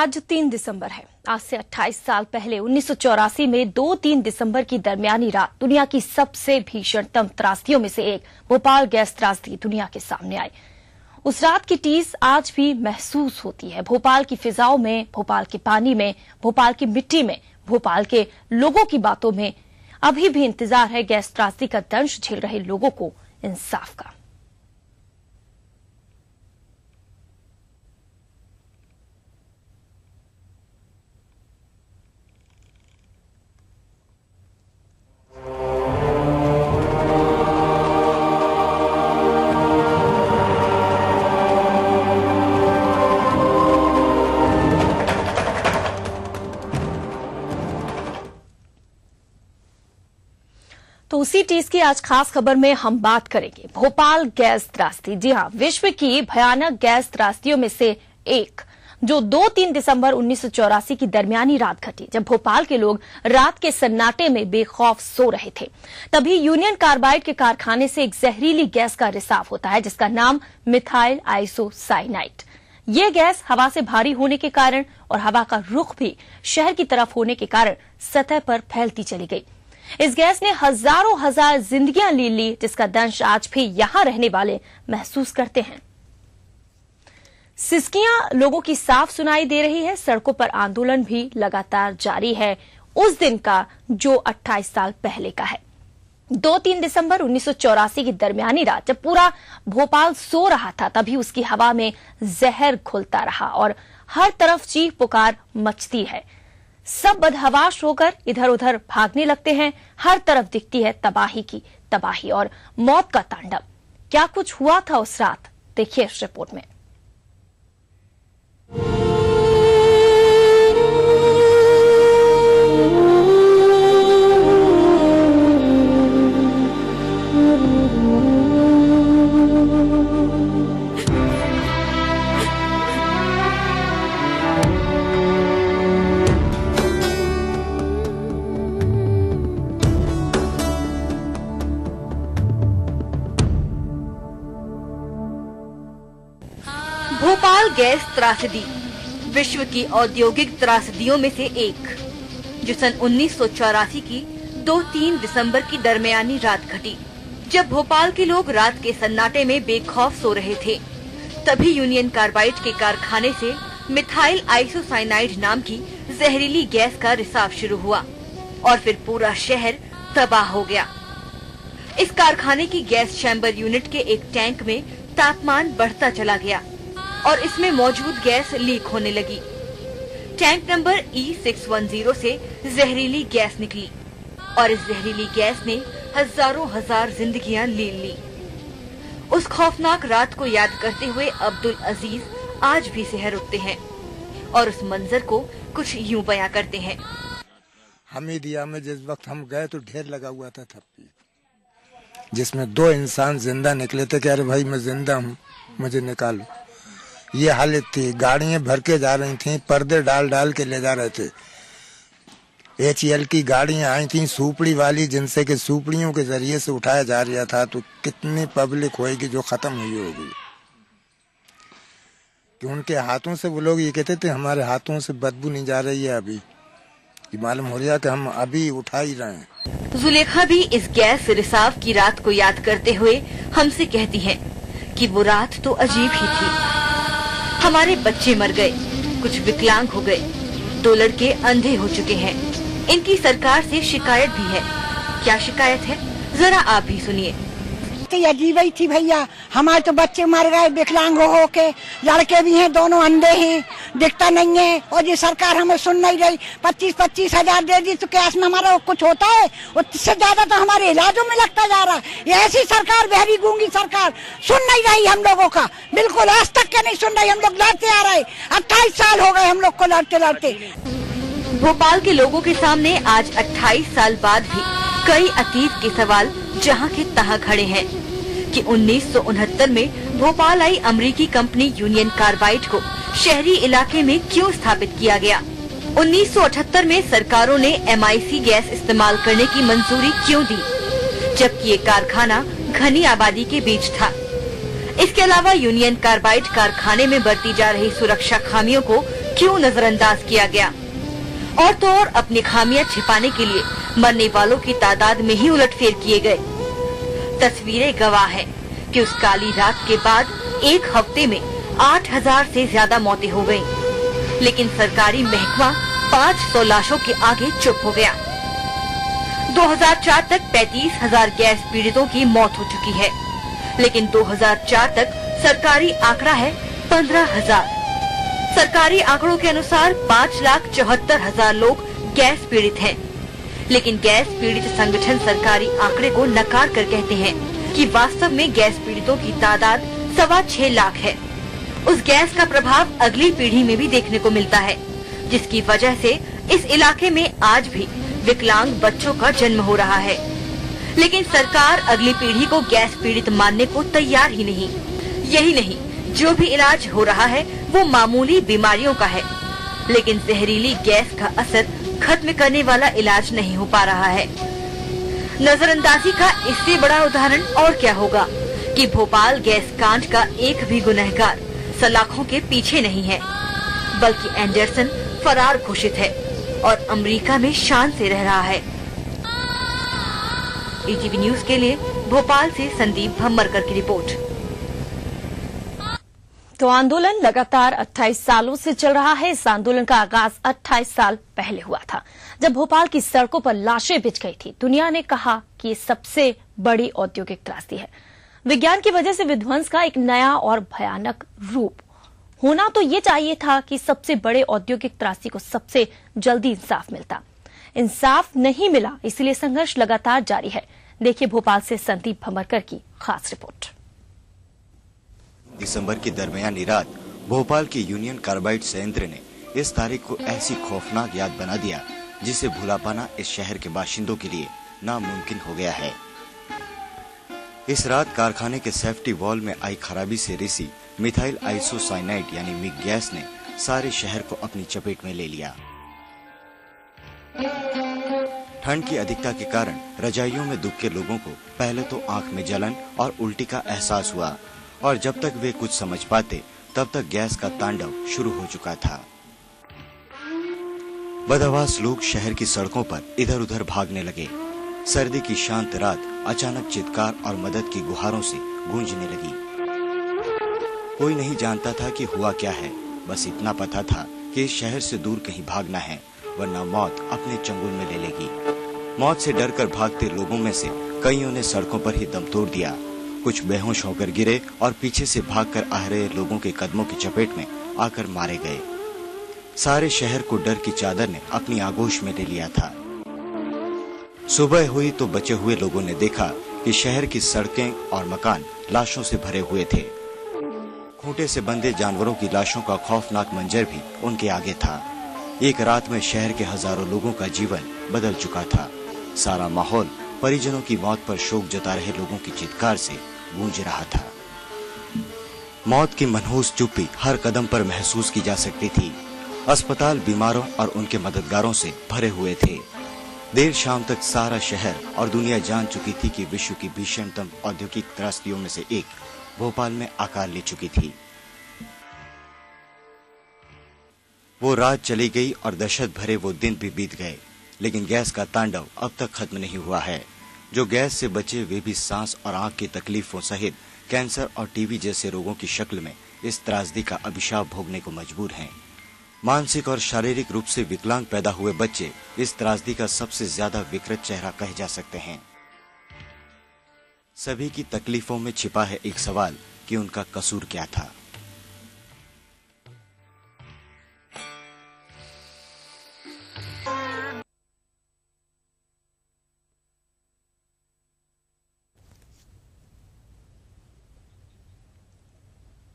आज 3 दिसंबर है। आज से 28 साल पहले 1984 में 2-3 दिसंबर की दरमियानी रात दुनिया की सबसे भीषणतम त्रासदियों में से एक भोपाल गैस त्रासदी दुनिया के सामने आई। उस रात की टीस आज भी महसूस होती है। भोपाल की फिजाओं में, भोपाल के पानी में, भोपाल की मिट्टी में, भोपाल के लोगों की बातों में अभी भी इंतजार है गैस त्रासदी का दंश झेल रहे लोगों को इंसाफ का। तो उसी टीस की आज खास खबर में हम बात करेंगे भोपाल गैस त्रासदी। जी हां, विश्व की भयानक गैस त्रासदियों में से एक जो 2-3 दिसंबर 1984 की दरमियानी रात घटी, जब भोपाल के लोग रात के सन्नाटे में बेखौफ सो रहे थे। तभी यूनियन कार्बाइड के कारखाने से एक जहरीली गैस का रिसाव होता है जिसका नाम मिथाइल आइसोसाइनाइड। ये गैस हवा से भारी होने के कारण और हवा का रुख भी शहर की तरफ होने के कारण सतह पर फैलती चली गई। इस गैस ने हजारों हजार जिंदगियां ले ली, जिसका दंश आज भी यहां रहने वाले महसूस करते हैं। सिसकियां लोगों की साफ सुनाई दे रही है। सड़कों पर आंदोलन भी लगातार जारी है उस दिन का जो 28 साल पहले का है। 2-3 दिसंबर 1984 की दरमियानी रात जब पूरा भोपाल सो रहा था, तभी उसकी हवा में जहर घुलता रहा और हर तरफ चीख पुकार मचती है। सब बदहवाश होकर इधर उधर भागने लगते हैं। हर तरफ दिखती है तबाही की तबाही और मौत का तांडव। क्या कुछ हुआ था उस रात, देखिए इस रिपोर्ट में। भोपाल गैस त्रासदी विश्व की औद्योगिक त्रासदियों में से एक, जो सन 1984 की 2-3 दिसंबर की दरमियानी रात घटी, जब भोपाल के लोग रात के सन्नाटे में बेखौफ सो रहे थे। तभी यूनियन कार्बाइड के कारखाने से मिथाइल आइसोसाइनाइड नाम की जहरीली गैस का रिसाव शुरू हुआ और फिर पूरा शहर तबाह हो गया। इस कारखाने की गैस चैम्बर यूनिट के एक टैंक में तापमान बढ़ता चला गया और इसमें मौजूद गैस लीक होने लगी। टैंक नंबर E610 से जहरीली गैस निकली और इस जहरीली गैस ने हजारों हजार जिंदगियां ले ली। उस खौफनाक रात को याद करते हुए अब्दुल अजीज आज भी सिहर उठते हैं और उस मंजर को कुछ यूं बयां करते हैं। हमीदिया में जिस वक्त हम गए तो ढेर लगा हुआ था थप्पी, जिसमें 2 इंसान जिंदा निकले थे कि अरे भाई मैं जिंदा हूँ, मुझे निकालो। ये हालत थी। गाड़ियां भर के जा रही थी, पर्दे डाल डाल के ले जा रहे थे। HEL की गाड़ियां आई थी सुपड़ी वाली, जिनसे कि सुपड़ियों के जरिए से उठाया जा रहा था। तो कितनी पब्लिक होगी जो खत्म हुई होगी कि उनके हाथों से, वो लोग ये कहते थे हमारे हाथों से बदबू नहीं जा रही है, अभी मालूम हो रहा कि हम अभी उठा ही रहे हैं। जुलेखा भी इस गैस रिसाव की रात को याद करते हुए हमसे कहती हैं कि वो रात तो अजीब ही थी। हमारे बच्चे मर गए, कुछ विकलांग हो गए, 2 लड़के अंधे हो चुके हैं। इनकी सरकार से शिकायत भी है। क्या शिकायत है, जरा आप भी सुनिए। अजीब ही थी भैया, हमारे तो बच्चे मर गए विकलांग हो के, लड़के भी हैं, दोनों अंधे हैं, दिखता नहीं है। और ये सरकार हमें सुन नहीं रही। 25-25 हजार दे दी तो क्या इसमें हमारा कुछ होता है? उससे ज्यादा तो हमारे इलाजों में लगता जा रहा है। ये ऐसी सरकार, बहरी गूंगी सरकार, सुन नहीं रही हम लोगों का, बिल्कुल आज तक क्या नहीं सुन रही। हम लोग लड़ते आ रहे, 28 साल हो गए हम लोग को लड़ते लड़ते। भोपाल के लोगों के सामने आज 28 साल बाद भी कई अतीत के सवाल जहां के तहां खड़े हैं कि 1969 में भोपाल आई अमेरिकी कंपनी यूनियन कार्बाइड को शहरी इलाके में क्यों स्थापित किया गया। 1978 में सरकारों ने MIC गैस इस्तेमाल करने की मंजूरी क्यों दी, जबकि ये कारखाना घनी आबादी के बीच था। इसके अलावा यूनियन कार्बाइड कारखाने में बरती जा रही सुरक्षा खामियों को क्यों नजरअंदाज किया गया? और तो और अपनी खामियां छिपाने के लिए मरने वालों की तादाद में ही उलटफेर किए गए। तस्वीरें गवाह है कि उस काली रात के बाद एक हफ्ते में 8000 से ज्यादा मौतें हो गयी, लेकिन सरकारी महकमा 500 लाशों के आगे चुप हो गया। 2004 तक 35,000 गैस पीड़ितों की मौत हो चुकी है, लेकिन 2004 तक सरकारी आंकड़ा है 15,000। सरकारी आंकड़ों के अनुसार 5,74,000 लोग गैस पीड़ित हैं, लेकिन गैस पीड़ित संगठन सरकारी आंकड़े को नकार कर कहते हैं कि वास्तव में गैस पीड़ितों की तादाद 6.25 लाख है। उस गैस का प्रभाव अगली पीढ़ी में भी देखने को मिलता है, जिसकी वजह से इस इलाके में आज भी विकलांग बच्चों का जन्म हो रहा है। लेकिन सरकार अगली पीढ़ी को गैस पीड़ित मानने को तैयार ही नहीं। यही नहीं, जो भी इलाज हो रहा है वो मामूली बीमारियों का है, लेकिन जहरीली गैस का असर खत्म करने वाला इलाज नहीं हो पा रहा है। नजरअंदाजी का इससे बड़ा उदाहरण और क्या होगा कि भोपाल गैस कांड का एक भी गुनहगार सलाखों के पीछे नहीं है, बल्कि एंडरसन फरार घोषित है और अमेरिका में शान से रह रहा है। ईटीवी न्यूज के लिए भोपाल से संदीप भम्मरकर की रिपोर्ट। तो आंदोलन लगातार 28 सालों से चल रहा है। इस आंदोलन का आगाज 28 साल पहले हुआ था, जब भोपाल की सड़कों पर लाशें बिछ गई थी। दुनिया ने कहा कि ये सबसे बड़ी औद्योगिक त्रासदी है। विज्ञान की वजह से विध्वंस का एक नया और भयानक रूप होना तो ये चाहिए था कि सबसे बड़े औद्योगिक त्रासदी को सबसे जल्दी इंसाफ मिलता। इंसाफ नहीं मिला, इसलिए संघर्ष लगातार जारी है। देखिए भोपाल से संदीप भम्मरकर की खास रिपोर्ट। दिसंबर की दरमियानी रात भोपाल के यूनियन कार्बाइड संयंत्र ने इस तारीख को ऐसी खौफनाक याद बना दिया जिसे भुला पाना इस शहर के बाशिंदों के लिए नामुमकिन हो गया है। इस रात कारखाने के सेफ्टी वॉल में आई खराबी से रिसी मिथाइल आइसोसाइनाइड यानी मिग गैस ने सारे शहर को अपनी चपेट में ले लिया। ठंड की अधिकता के कारण रजाइयों में दुबके लोगों को पहले तो आंख में जलन और उल्टी का एहसास हुआ, और जब तक वे कुछ समझ पाते तब तक गैस का तांडव शुरू हो चुका था। बदहवास लोग शहर की सड़कों पर इधर उधर भागने लगे। सर्दी की शांत रात अचानक चित्कार और मदद की गुहारों से गूंजने लगी। कोई नहीं जानता था कि हुआ क्या है, बस इतना पता था कि इस शहर से दूर कहीं भागना है, वरना मौत अपने चंगुल में ले लेगी। मौत से डरकर भागते लोगों में से कईयों ने सड़कों पर ही दम तोड़ दिया। कुछ बेहोश होकर गिरे और पीछे से भागकर आ रहे लोगों के कदमों की चपेट में आकर मारे गए। सारे शहर को डर की चादर ने अपनी आगोश में ले लिया था। सुबह हुई तो बचे हुए लोगों ने देखा कि शहर की सड़कें और मकान लाशों से भरे हुए थे। खूंटे से बंधे जानवरों की लाशों का खौफनाक मंजर भी उनके आगे था। एक रात में शहर के हजारों लोगों का जीवन बदल चुका था। सारा माहौल परिजनों की मौत पर शोक जता रहे लोगों की चित्कार से गूंज रहा था। मौत की मनहूस चुप्पी हर कदम पर महसूस की जा सकती थी। अस्पताल बीमारों और उनके मददगारों से भरे हुए थे। देर शाम तक सारा शहर और दुनिया जान चुकी थी कि विश्व की भीषणतम औद्योगिक त्रासदियों में से एक भोपाल में आकार ले चुकी थी। वो रात चली गई और दहशत भरे वो दिन भी बीत गए, लेकिन गैस का तांडव अब तक खत्म नहीं हुआ है। जो गैस से बचे वे भी सांस और आंख की तकलीफों सहित कैंसर और टीबी जैसे रोगों की शक्ल में इस त्रासदी का अभिशाप भोगने को मजबूर हैं। मानसिक और शारीरिक रूप से विकलांग पैदा हुए बच्चे इस त्रासदी का सबसे ज्यादा विकृत चेहरा कहे जा सकते हैं। सभी की तकलीफों में छिपा है एक सवाल कि उनका कसूर क्या था।